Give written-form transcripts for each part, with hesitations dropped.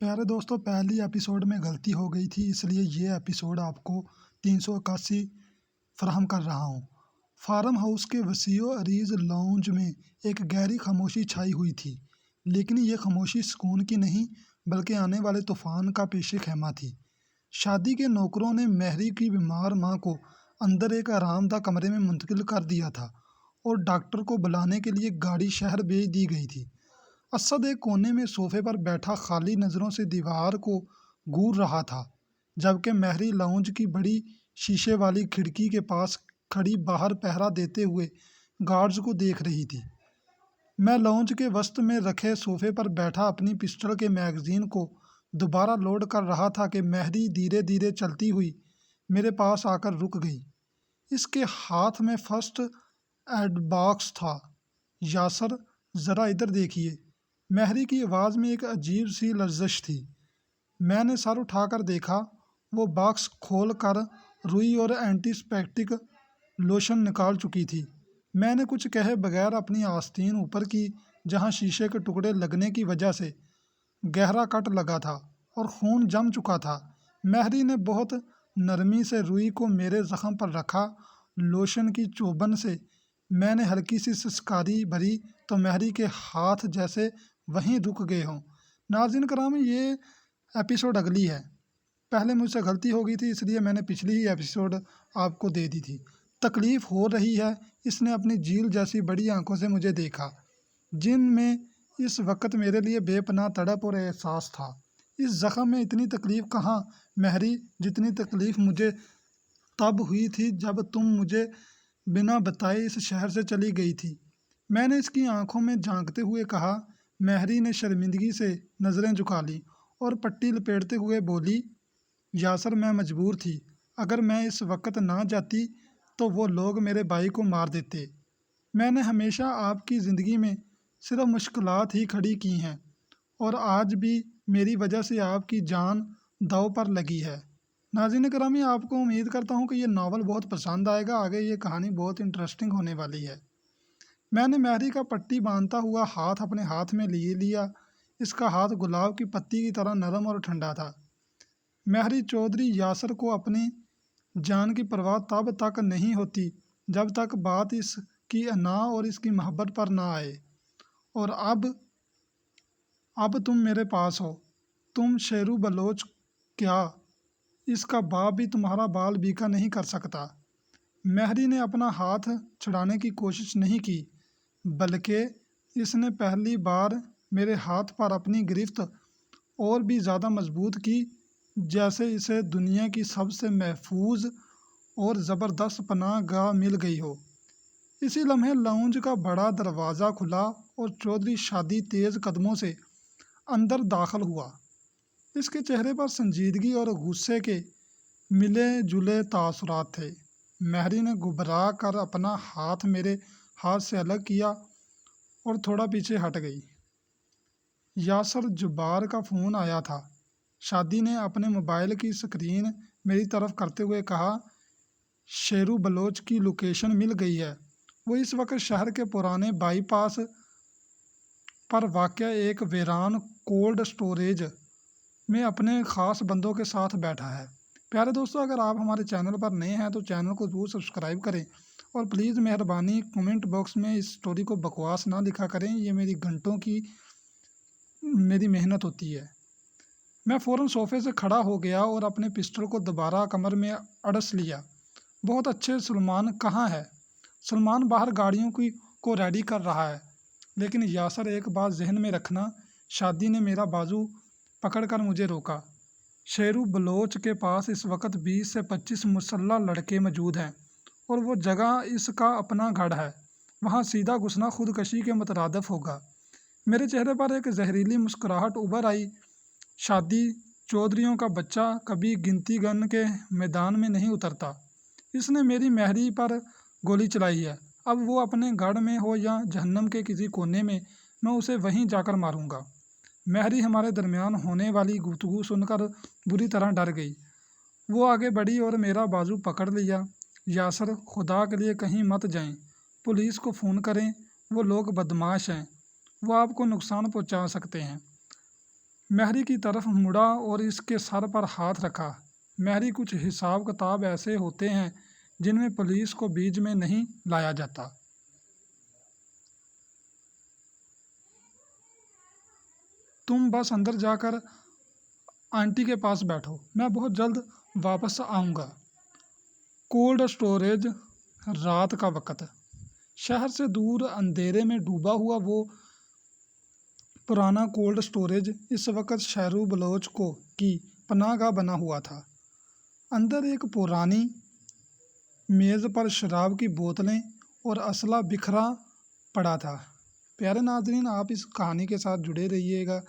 प्यारे दोस्तों, पहली एपिसोड में गलती हो गई थी, इसलिए ये एपिसोड आपको 381 फराहम कर रहा हूँ। फार्म हाउस के वसीओ अरीज लाउंज में एक गहरी खामोशी छाई हुई थी, लेकिन ये खामोशी सुकून की नहीं बल्कि आने वाले तूफान का पेश खैमा थी। शादी के नौकरों ने मेहरी की बीमार माँ को अंदर एक आरामदा कमरे में मुंतकिल कर दिया था और डॉक्टर को बुलाने के लिए गाड़ी शहर भेज दी गई थी। असद एक कोने में सोफे पर बैठा खाली नज़रों से दीवार को घूर रहा था, जबकि मेहरी लाउंज की बड़ी शीशे वाली खिड़की के पास खड़ी बाहर पहरा देते हुए गार्ड्स को देख रही थी। मैं लाउंज के वस्त में रखे सोफे पर बैठा अपनी पिस्टल के मैगजीन को दोबारा लोड कर रहा था कि मेहरी धीरे धीरे चलती हुई मेरे पास आकर रुक गई। इसके हाथ में फर्स्ट एड बॉक्स था। यासर, ज़रा इधर देखिए। मेहरी की आवाज़ में एक अजीब सी लर्जिश थी। मैंने सर उठाकर देखा। वो बॉक्स खोल कर रुई और एंटीसेप्टिक लोशन निकाल चुकी थी। मैंने कुछ कहे बगैर अपनी आस्तीन ऊपर की, जहाँ शीशे के टुकड़े लगने की वजह से गहरा कट लगा था और खून जम चुका था। मेहरी ने बहुत नरमी से रुई को मेरे ज़ख्म पर रखा। लोशन की चुभन से मैंने हल्की सी सिसकारी भरी तो मेहरी के हाथ जैसे वहीं रुक गए हों। नाज़रीन कराम, ये एपिसोड अगली है। पहले मुझसे गलती हो गई थी, इसलिए मैंने पिछली ही एपिसोड आपको दे दी थी। तकलीफ़ हो रही है। इसने अपनी झील जैसी बड़ी आंखों से मुझे देखा, जिनमें इस वक्त मेरे लिए बेपनाह तड़प और एहसास था। इस ज़ख्म में इतनी तकलीफ़ कहाँ मेहरी, जितनी तकलीफ़ मुझे तब हुई थी जब तुम मुझे बिना बताए इस शहर से चली गई थी। मैंने इसकी आंखों में झांकते हुए कहा। मेहरी ने शर्मिंदगी से नज़रें झुका ली और पट्टी लपेटते हुए बोली, यासर, मैं मजबूर थी। अगर मैं इस वक्त ना जाती तो वो लोग मेरे भाई को मार देते। मैंने हमेशा आपकी ज़िंदगी में सिर्फ मुश्किलात ही खड़ी की हैं और आज भी मेरी वजह से आपकी जान दांव पर लगी है। नाज़रीन करामी, आपको उम्मीद करता हूँ कि ये नावल बहुत पसंद आएगा। आगे ये कहानी बहुत इंटरेस्टिंग होने वाली है। मैंने मेहरी का पट्टी बांधता हुआ हाथ अपने हाथ में लिए लिया। इसका हाथ गुलाब की पत्ती की तरह नरम और ठंडा था। मेहरी चौधरी यासर को अपनी जान की परवाह तब तक नहीं होती जब तक बात इसकी अना और इसकी मोहब्बत पर ना आए। और अब तुम मेरे पास हो। तुम शेरू बलोच, क्या इसका बाप भी तुम्हारा बाल बीका नहीं कर सकता? मेहरी ने अपना हाथ छुड़ाने की कोशिश नहीं की, बल्कि इसने पहली बार मेरे हाथ पर अपनी गिरफ्त और भी ज़्यादा मजबूत की, जैसे इसे दुनिया की सबसे महफूज और ज़बरदस्त पनाह गाह मिल गई हो। इसी लम्हे लाउंज का बड़ा दरवाज़ा खुला और चौधरी शादी तेज़ कदमों से अंदर दाखिल हुआ। इसके चेहरे पर संजीदगी और गुस्से के मिले जुले तासुरात थे। मेहरी ने घबरा कर अपना हाथ मेरे हाथ से अलग किया और थोड़ा पीछे हट गई। यासर जुबार का फ़ोन आया था। शादी ने अपने मोबाइल की स्क्रीन मेरी तरफ करते हुए कहा, शेरू बलोच की लोकेशन मिल गई है। वो इस वक्त शहर के पुराने बाईपास पर वाक़या एक वीरान कोल्ड स्टोरेज में अपने ख़ास बंदों के साथ बैठा है। प्यारे दोस्तों, अगर आप हमारे चैनल पर नए हैं तो चैनल को ज़रूर सब्सक्राइब करें और प्लीज़ मेहरबानी कमेंट बॉक्स में इस स्टोरी को बकवास ना लिखा करें। ये मेरी घंटों की मेरी मेहनत होती है। मैं फ़ौरन सोफे से खड़ा हो गया और अपने पिस्टल को दोबारा कमर में अड़स लिया। बहुत अच्छे, सलमान कहाँ है? सलमान बाहर गाड़ियों की को रेडी कर रहा है। लेकिन यासर, एक बात जहन में रखना। शादी ने मेरा बाजू पकड़कर मुझे रोका। शेरू बलोच के पास इस वक्त 20 से 25 मुसल्लह लड़के मौजूद हैं और वो जगह इसका अपना गढ़ है। वहाँ सीधा घुसना खुदकशी के मुतरादफ होगा। मेरे चेहरे पर एक जहरीली मुस्कुराहट उभर आई। शादी, चौधरियों का बच्चा कभी गिनती गन के मैदान में नहीं उतरता। इसने मेरी मेहरी पर गोली चलाई है। अब वो अपने गढ़ में हो या जहन्नम के किसी कोने में, मैं उसे वहीं जाकर मारूंगा। मेहरी हमारे दरमियान होने वाली गुफ्तगू सुनकर बुरी तरह डर गई। वो आगे बढ़ी और मेरा बाजू पकड़ लिया। यासर, खुदा के लिए कहीं मत जाएं। पुलिस को फ़ोन करें। वो लोग बदमाश हैं। वो आपको नुकसान पहुंचा सकते हैं। مہری کی طرف مڑا اور اس کے سر پر ہاتھ رکھا۔ مہری، کچھ حساب کتاب ایسے ہوتے ہیں جن میں پولیس کو بیچ میں نہیں لایا جاتا۔ تم بس اندر جا کر آنٹی کے پاس بیٹھو، میں بہت جلد واپس آؤں گا۔ Cold storage. رات کا وقت۔ شہر سے دور اندھیرے میں ڈوبا ہوا وہ پرانا کولڈ اسٹوریج اس وقت شیرو بلوچ کی پناہ گاہ بنا ہوا تھا۔ اندر ایک پرانی میز پر شراب کی بوتلیں اور اسلحہ بکھرا پڑا تھا۔ پیارے ناظرین، آپ اس کہانی کے ساتھ جڑے رہیے گا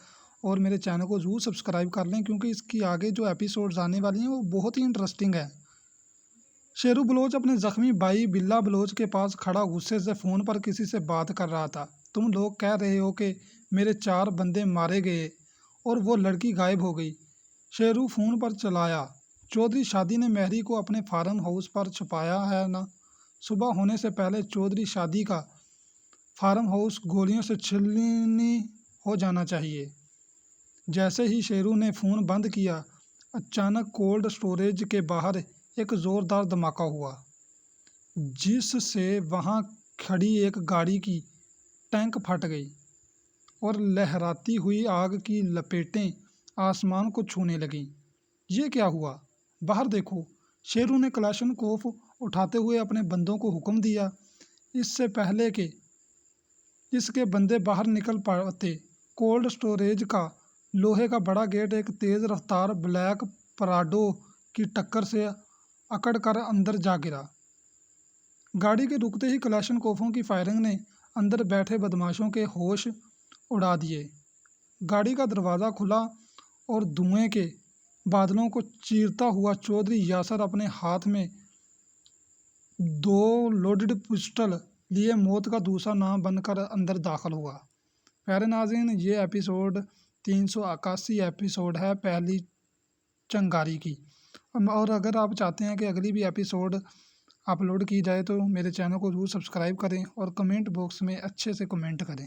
اور میرے چینل کو ضرور سبسکرائب کر لیں، کیونکہ اس کی آگے جو ایپیسوڈز آنے والی ہیں وہ بہت ہی انٹرسٹنگ ہے۔ شیرو بلوچ اپنے زخمی بھائی بلا بلوچ کے پاس کھڑا غصے سے فون پر کسی سے بات کر رہا تھا۔ تم لوگ کہہ رہے ہو کہ میرے 4 بندے مارے گئے اور وہ لڑکی غائب ہو گئی، شیرو فون پر چلایا۔ چودھری شادی نے مہری کو اپنے فارم ہاؤس پر چھپایا ہے نا؟ صبح ہونے سے پہلے چودھری شادی کا فارم ہاؤس گولیوں سے چھلنی ہو جانا چاہیے۔ جیسے ہی شیرو نے فون بند کیا، اچانک کولڈ اسٹوریج کے باہر ایک زوردار دھماکہ ہوا، جس سے وہاں کھڑی ایک گاڑی کی ٹینک پھٹ گئی اور لہراتی ہوئی آگ کی لپیٹیں آسمان کو چھونے لگیں۔ یہ کیا ہوا؟ باہر دیکھو، شیرو نے کلاشنکوف اٹھاتے ہوئے اپنے بندوں کو حکم دیا۔ اس سے پہلے کہ اس کے بندے باہر نکل پاتے، کولڈ اسٹوریج کا لوہے کا بڑا گیٹ ایک تیز رفتار بلیک پراڈو کی ٹکر سے اکڑ کر اندر جا گرا۔ گاڑی کے رکتے ہی کلاشنکوفوں کی فائرنگ نے اندر بیٹھے بدماشوں کے ہوش اڑا دیے۔ گاڑی کا دروازہ کھلا اور دھوئیں کے بادلوں کو چیرتا ہوا چودھری یاسر اپنے ہاتھ میں 2 لوڈڈ پسٹل لیے موت کا دوسرا نام بن کر اندر داخل ہوا۔ پیارے ناظرین، یہ ایپیسوڈ 381 ایپیسوڈ ہے پہلی چنگاری کی، اور اگر آپ چاہتے ہیں کہ اگلی بھی ایپیسوڈ اپلوڈ کی جائے تو میرے چینل کو ضرور سبسکرائب کریں اور کمنٹ باکس میں اچھے سے کمنٹ کریں۔